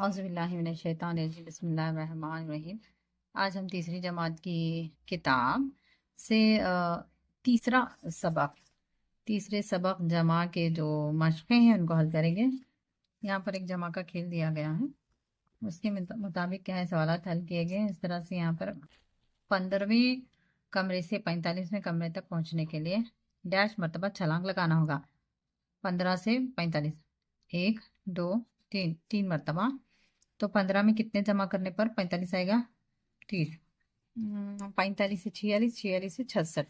औज़ुबिल्लाहि बिस्मिल्लाहिर्रहमानिर्रहीम। आज हम तीसरी जमात की किताब से तीसरा सबक तीसरे सबक जमा के जो मशक़ें हैं उनको हल करेंगे। यहाँ पर एक जमा का खेल दिया गया है, उसके मुताबिक क्या है सवालात हल किए गए इस तरह से। यहाँ पर 15वें कमरे से 45वें कमरे तक पहुँचने के लिए डैश मरतबा छलांग लगाना होगा। 15 से 45, 1 2 3, 3 मरतबा। तो 15 में कितने जमा करने पर 45 आएगा? 30। 45 से 46, 46 से 66।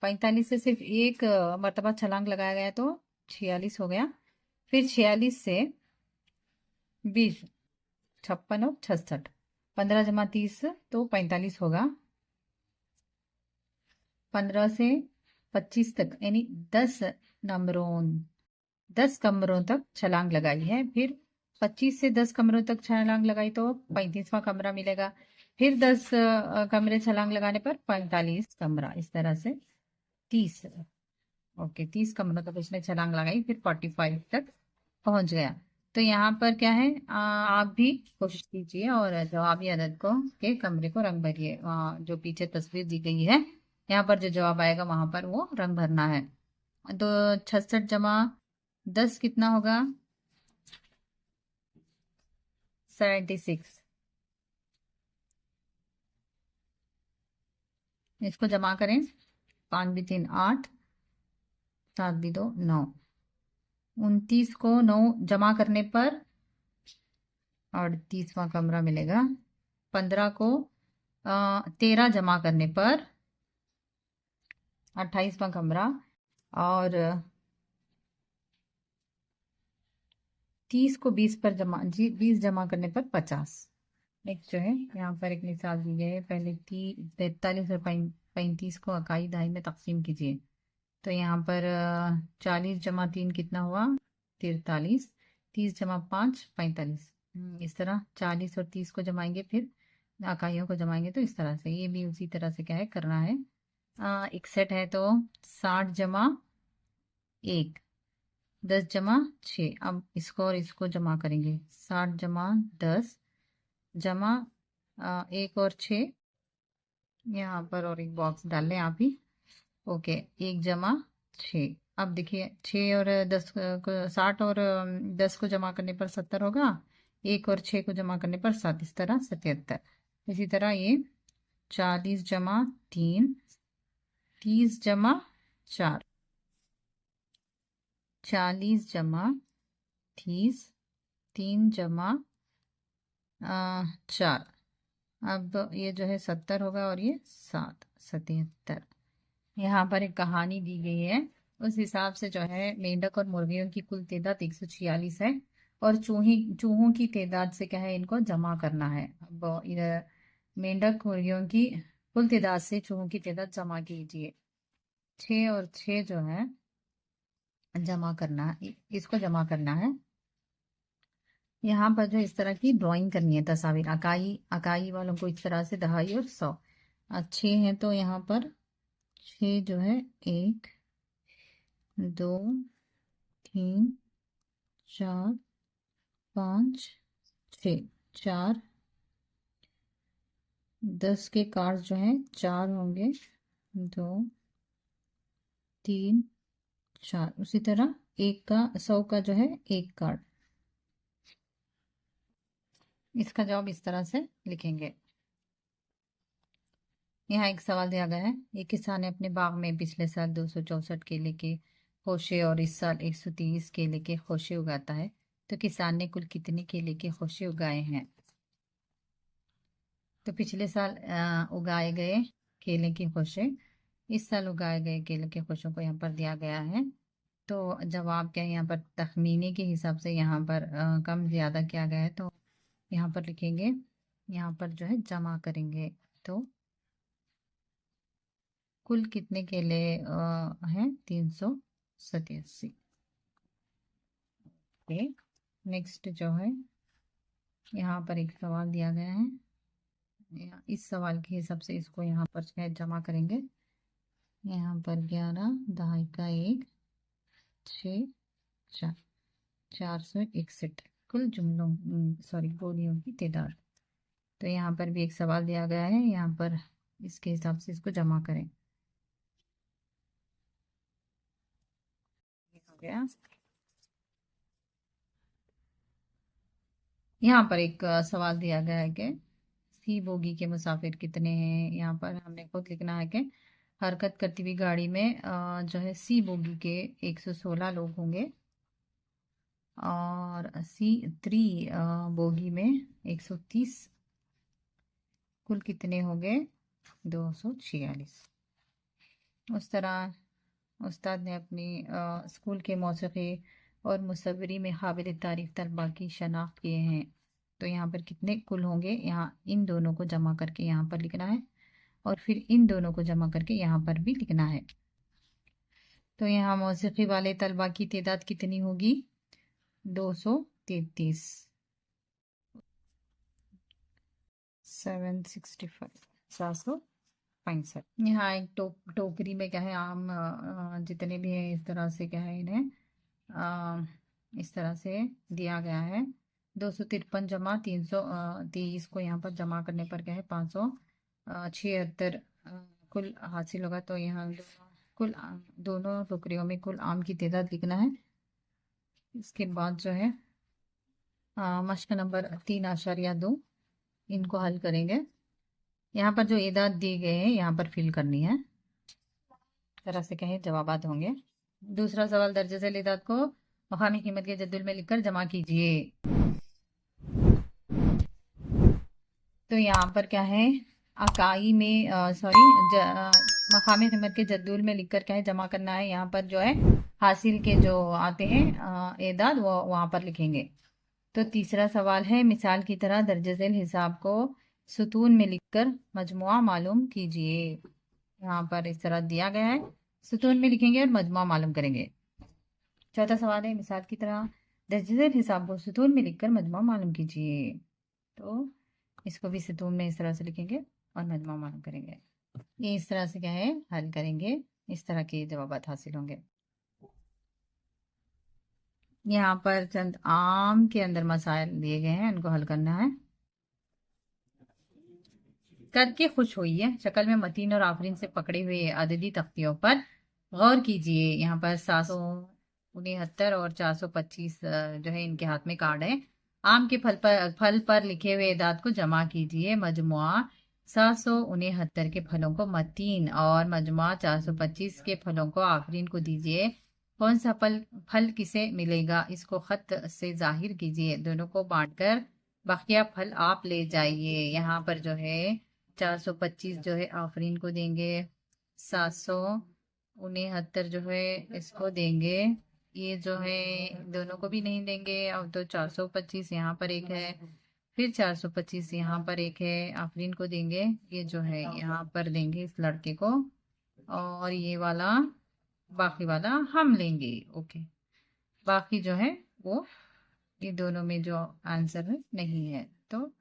45 से सिर्फ एक मरतबा छलांग लगाया गया तो 46 हो गया। फिर 46 से 20, 56 और 66। 15 जमा 30 तो 45 होगा। 15 से 25 तक यानी 10 कमरों तक छलांग लगाई है। फिर 25 से 10 कमरों तक छलांग लगाई तो 35वां कमरा मिलेगा। फिर 10 कमरे छलांग लगाने पर 45 कमरा। इस तरह से 30 ओके 30 कमरों तक उसने छलांग लगाई, फिर 45 तक पहुंच गया। तो यहाँ पर क्या है, आप भी कोशिश कीजिए और जवाबी अदद के कमरे को रंग भरिए। जो पीछे तस्वीर दी गई है यहाँ पर जो जवाब आएगा वहां पर वो रंग भरना है। तो 66 जमा 10 कितना होगा? 76। इसको जमा करें, 5 भी 3 8, 7 भी 2 9। 29 को 9 जमा करने पर 38वां कमरा मिलेगा। 15 को 13 जमा करने पर 28वां कमरा। और 30 को 20 पर 20 जमा करने पर 50। नेक्स्ट जो है यहाँ पर एक मिसाल दी गई है। पहले 43 और 35 को इकाई दहाई में तकसीम कीजिए। तो यहाँ पर 40 जमा 3 कितना हुआ? 43। 30 जमा 5 45। इस तरह 40 और 30 को जमाएंगे, फिर इकाइयों को जमाएंगे तो इस तरह से ये भी उसी तरह से क्या है करना है। 61 है तो 60 जमा 1, 10 जमा 6। अब इसको और इसको जमा करेंगे। 60 जमा 10 जमा 1 और 6। यहाँ पर और एक बॉक्स डाल लें आप ही। ओके 1 जमा 6। अब देखिए 6 और 10 को 60 और 10 को जमा करने पर 70 होगा। 1 और 6 को जमा करने पर 7, इस तरह 77। इसी तरह ये 40 जमा 3, 30 जमा 4, 40 जमा 30, 3 जमा 4। अब ये जो है 70 होगा और ये 7, 77। यहाँ पर एक कहानी दी गई है, उस हिसाब से जो है मेंढक और मुर्गियों की कुल तादाद 146 है और चूहों की तादाद से क्या है इनको जमा करना है। अब इधर मेंढक मुर्गियों की कुल तादाद से चूहों की तादाद जमा कीजिए। 6 और 6 जो है जमा करना है, इसको जमा करना है। यहाँ पर जो इस तरह की ड्राइंग करनी है, तस्वीर अकाई वालों को इस तरह से दहाई और 100। 6 हैं तो यहाँ पर 6 जो है 1 2 3 4 5 6, 4। 10 के कार्ड जो हैं 4 होंगे, 2 3 4। उसी तरह 1 का 100 का जो है 1 कार्ड। इसका जवाब इस तरह से लिखेंगे। यहाँ एक सवाल दिया गया है, एक किसान ने अपने बाग में पिछले साल 264 केले के खोशे और इस साल 130 केले के खोशे उगाता है, तो किसान ने कुल कितने केले के खोशे उगाए हैं? तो पिछले साल उगाए गए केले के खोशे, इस साल उगाए गए केले के खोशों को यहाँ पर दिया गया है। तो जवाब क्या है, यहाँ पर तखमीने के हिसाब से यहाँ पर कम ज़्यादा किया गया है, तो यहाँ पर लिखेंगे। यहाँ पर जो है जमा करेंगे तो कुल कितने केले हैं? 387। ओके नेक्स्ट जो है यहाँ पर एक सवाल दिया गया है, इस सवाल के हिसाब से इसको यहाँ पर जमा करेंगे। यहाँ पर 11 दहाई का 1 6 4, 461। कुल जुमलों बोलियों की तादाद। तो यहाँ पर भी एक सवाल दिया गया है, यहाँ पर इसके हिसाब से इसको जमा करें। हो गया। यहाँ पर एक सवाल दिया गया है कि सी बोगी के मुसाफिर कितने हैं। यहाँ पर हमने खुद लिखना है कि हरकत करती हुई गाड़ी में जो है सी बोगी के 116 लोग होंगे और सी 3 बोगी में 130। कुल कितने होंगे? 246। उस तरह उस्ताद ने अपनी स्कूल के मौसीकी और मुसव्वरी में काबिल तारीफ तलबा की शनाख्त किए हैं। तो यहाँ पर कितने कुल होंगे, यहाँ इन दोनों को जमा करके यहाँ पर लिखना है और फिर इन दोनों को जमा करके यहाँ पर भी लिखना है। तो यहाँ मौसीकी वाले तलबा की तादाद कितनी होगी? 233। 765 765। यहाँ एक टोकरी में क्या है, आम जितने भी हैं इस तरह से क्या है इन्हें इस तरह से दिया गया है। 253 जमा 323 को यहाँ पर जमा करने पर क्या है 576 कुल हासिल होगा। तो यहाँ कुल दोनों टोकरियों में कुल आम की तादाद लिखना है। इसके बाद जो है मश्क नंबर 3.2 इनको हल करेंगे। यहाँ पर जो एदाद दिए गए हैं यहाँ पर फिल करनी है। इस तरह से कहें जवाबात होंगे। दूसरा सवाल, दर्जे से एदाद को मकामी कीमत के जद्दुल में लिखकर जमा कीजिए। तो यहाँ पर क्या है अकाई में मकामी कीमत के जद्दुल में लिखकर क्या है जमा करना है। यहाँ पर जो है हासिल के जो आते हैं एदाद वो वहाँ पर लिखेंगे। तो तीसरा सवाल है, मिसाल की तरह दर्जे झेल हिसाब को सुतून में लिखकर मजमुआ मालूम कीजिए। यहाँ पर इस तरह दिया गया है, सुतून में लिखेंगे और मजमुआ मालूम करेंगे। चौथा सवाल है, मिसाल की तरह दर्जे झेल हिसाब को सुतून में लिखकर मजमुआ मालूम कीजिए। तो इसको भी सुतून में इस तरह से लिखेंगे और मजमुआ मालूम करेंगे। ये इस तरह से क्या है हल करेंगे, इस तरह के जवाबात हासिल होंगे। यहाँ पर चंद आम के अंदर मसाइल दिए गए हैं, उनको हल करना है। करके खुश हुई है शक्ल में मतीन और आफरीन से पकड़े हुए अददी तख्तियों पर गौर कीजिए। यहाँ पर 769 और 425 जो है इनके हाथ में कार्ड है। आम के फल पर लिखे हुए एदाद को जमा कीजिए। मजमुआ 769 के फलों को मतीन और मजमुआ 425 के फलों को आफरीन को दीजिए। कौन सा फल किसे मिलेगा इसको खत से जाहिर कीजिए। दोनों को बांटकर बाकिया फल आप ले जाइए। यहाँ पर जो है 425 जो है आफरीन को देंगे, 769 जो है इसको देंगे। ये जो है दोनों को भी नहीं देंगे। अब तो 425 यहाँ पर एक है, फिर 425 यहाँ पर एक है, आफरीन को देंगे। ये जो है यहाँ पर देंगे इस लड़के को, और ये वाला बाकी वाला हम लेंगे। ओके, बाकी जो है वो ये दोनों में जो आंसर है नहीं है तो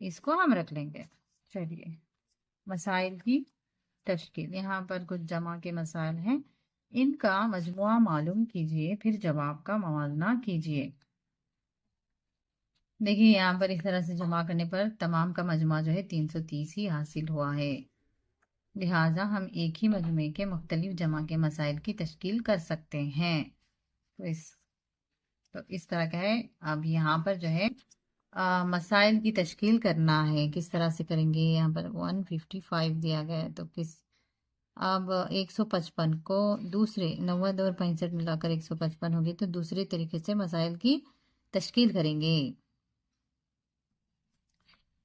इसको हम रख लेंगे। चलिए, मसाइल की तश्कील। यहाँ पर कुछ जमा के मसाइल हैं, इनका मजमुआ मालूम कीजिए फिर जवाब का मवाजना कीजिए। देखिए यहाँ पर इस तरह से जमा करने पर तमाम का मजमुआ जो है 330 ही हासिल हुआ है। लिहाजा हम एक ही मजमुए के मुख्तलिफ जमा के मसाइल की तश्कील कर सकते हैं। तो इस तरह का है। अब यहाँ पर जो है मसाइल की तश्कील करना है, किस तरह से करेंगे। यहाँ पर 155 दिया गया है, तो अब 155 को दूसरे 90 और 65 मिलाकर 155 होगी, तो दूसरे तरीके से मसाइल की तश्कील करेंगे।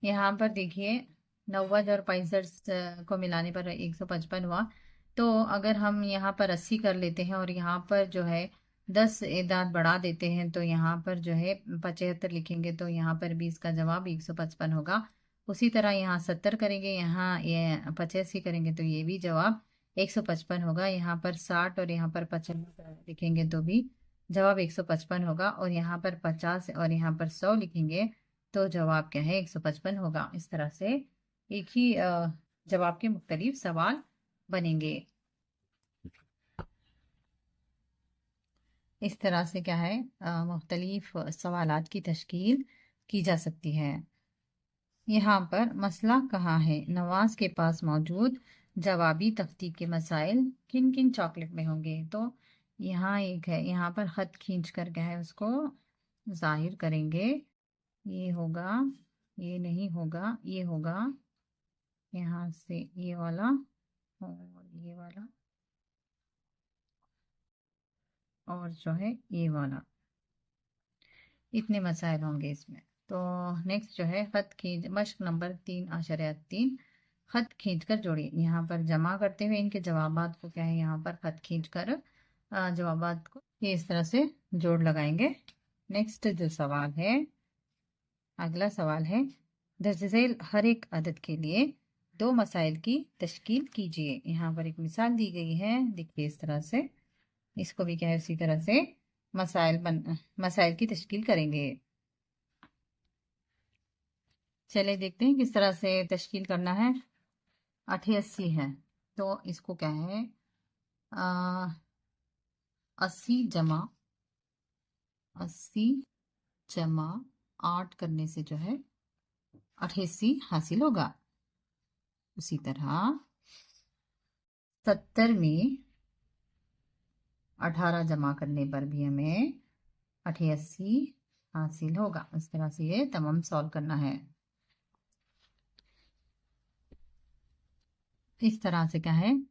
यहाँ पर देखिए 90 और 65 को मिलाने पर 155 हुआ। तो अगर हम यहाँ पर 80 कर लेते हैं और यहाँ पर जो है 10 एदाद बढ़ा देते हैं, तो यहाँ पर जो है 75 लिखेंगे, तो यहाँ पर भी इसका जवाब 155 होगा। उसी तरह यहाँ 70 करेंगे, यहाँ ये 85 करेंगे, तो ये भी जवाब 155 होगा। यहाँ पर 60 और यहाँ पर 95 लिखेंगे तो भी जवाब 155 होगा। और यहाँ पर 50 और यहाँ पर 100 लिखेंगे तो जवाब क्या है 155 होगा। इस तरह से एक ही जवाब के मुख्तलिफ सवाल बनेंगे। इस तरह से क्या है मुख्तलिफ सवालात की तश्कील की जा सकती है। यहाँ पर मसला कहाँ है, नवाज के पास मौजूद जवाबी तख्ती के मसाइल किन किन चॉकलेट में होंगे। तो यहाँ एक है, यहाँ पर खत खींच कर क्या है उसको जाहिर करेंगे। ये होगा, ये नहीं होगा, ये होगा, यहाँ से ये वाला और ये वाला और जो है ये वाला, इतने मसाइल होंगे इसमें। तो नेक्स्ट जो है खत खींच, मश्क नंबर 3.3, खत खींच कर जोड़िए। यहाँ पर जमा करते हुए इनके जवाबात को क्या है, यहाँ पर खत खींच कर जवाबात को ये इस तरह से जोड़ लगाएंगे। नेक्स्ट जो सवाल है, अगला सवाल है, दर्ज झेल हर एक अदद के लिए दो मसाइल की तश्कील कीजिए। यहाँ पर एक मिसाल दी गई है, देखिए इस तरह से, इसको भी क्या है उसी तरह से मसाइल की तश्कील करेंगे। चले देखते हैं किस तरह से तश्कील करना है। 88 है तो इसको क्या है 80 जमा 8 करने से जो है 88 हासिल होगा। उसी तरह 70 में 18 जमा करने पर भी हमें 88 हासिल होगा। इस तरह से ये तमाम सॉल्व करना है। इस तरह से क्या है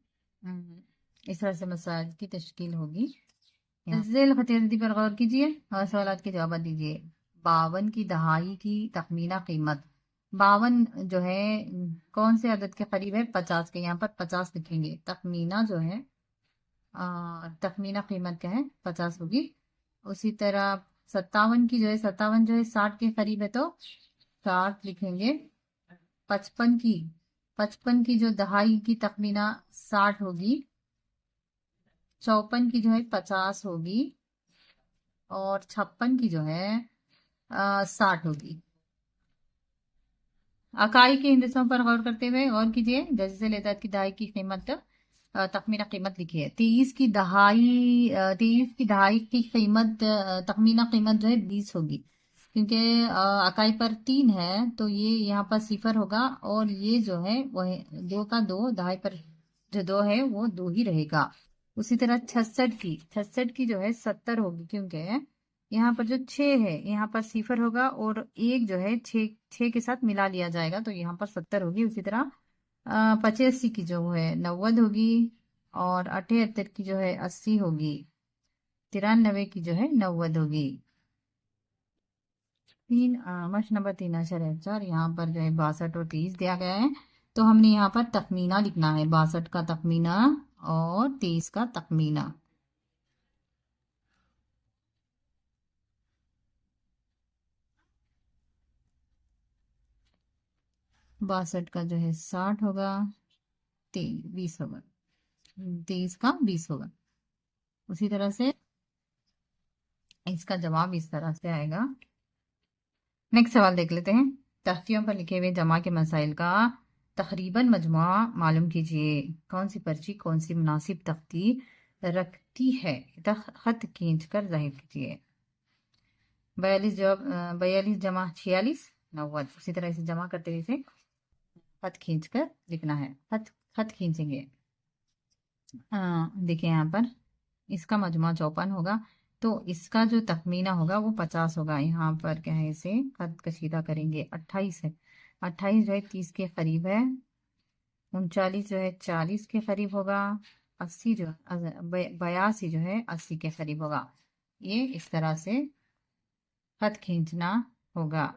इस तरह से मसाइल की तश्कील होगी। झेल खतीरती पर गौर कीजिए और सवालात के जवाब दीजिए। 52 की दहाई की तखमीना कीमत, 52 जो है कौन से अदद के करीब है, 50 के। यहाँ पर 50 लिखेंगे। तखमीना जो है तखमीना कीमत क्या है, 50 होगी। उसी तरह 57 की जो है 57 जो है 60 के करीब है तो 60 लिखेंगे। 55 की 55 की जो दहाई की तखमीना 60 होगी। 54 की जो है 50 होगी और 56 की जो है 60 होगी। अकाई के हिंदसों पर गौर करते हुए गौर कीजिए। जैसे लेदात की दहाई की कीमत तखमीना कीमत लिखी है। 23 की दहाई की कीमत तखमीना कीमत जो है 20 होगी, क्योंकि अकाई पर 3 है तो ये यहाँ पर सिफर होगा और ये जो है वह 2 का 2, दहाई पर जो 2 है वो 2 ही रहेगा। उसी तरह 66 की जो है 70 होगी, क्योंकि यहाँ पर जो 6 है यहाँ पर सिफर होगा और एक जो है 6 के साथ मिला लिया जाएगा तो यहाँ पर 70 होगी। उसी तरह 85 की जो है 90 होगी और 78 की जो है 80 होगी। 93 की जो है 90 होगी। मश नंबर 3.4, यहाँ पर जो है 62 और 23 दिया गया है तो हमने यहाँ पर तखमीना लिखना है। 62 का तखमीना और 23 का तखमीना। बासठ का जो है 60 होगा, 20 होगा, 23 का 20 होगा। उसी तरह से इसका जवाब इस तरह से आएगा। नेक्स्ट सवाल देख लेते हैं। तख्तियों पर लिखे हुए जमा के मसाइल का तकरीबन मजमुआ मालूम कीजिए। कौन सी पर्ची कौन सी मुनासिब तख्ती रखती है, खत खींच कर जाहिर कीजिए। 42 जमा 46 90। उसी तरह इसे जमा करते हुए इसे खत खींच कर लिखना है। खत खींचेंगे। देखिए यहाँ पर इसका मजमुआ 54 होगा तो इसका जो तखमीना होगा वो 50 होगा। यहाँ पर क्या है, इसे खत कशीदा करेंगे। 28 है, 28 जो है 30 के करीब है। 39 जो है 40 के करीब होगा। 82 जो है 80 के करीब होगा। ये इस तरह से खत खींचना होगा।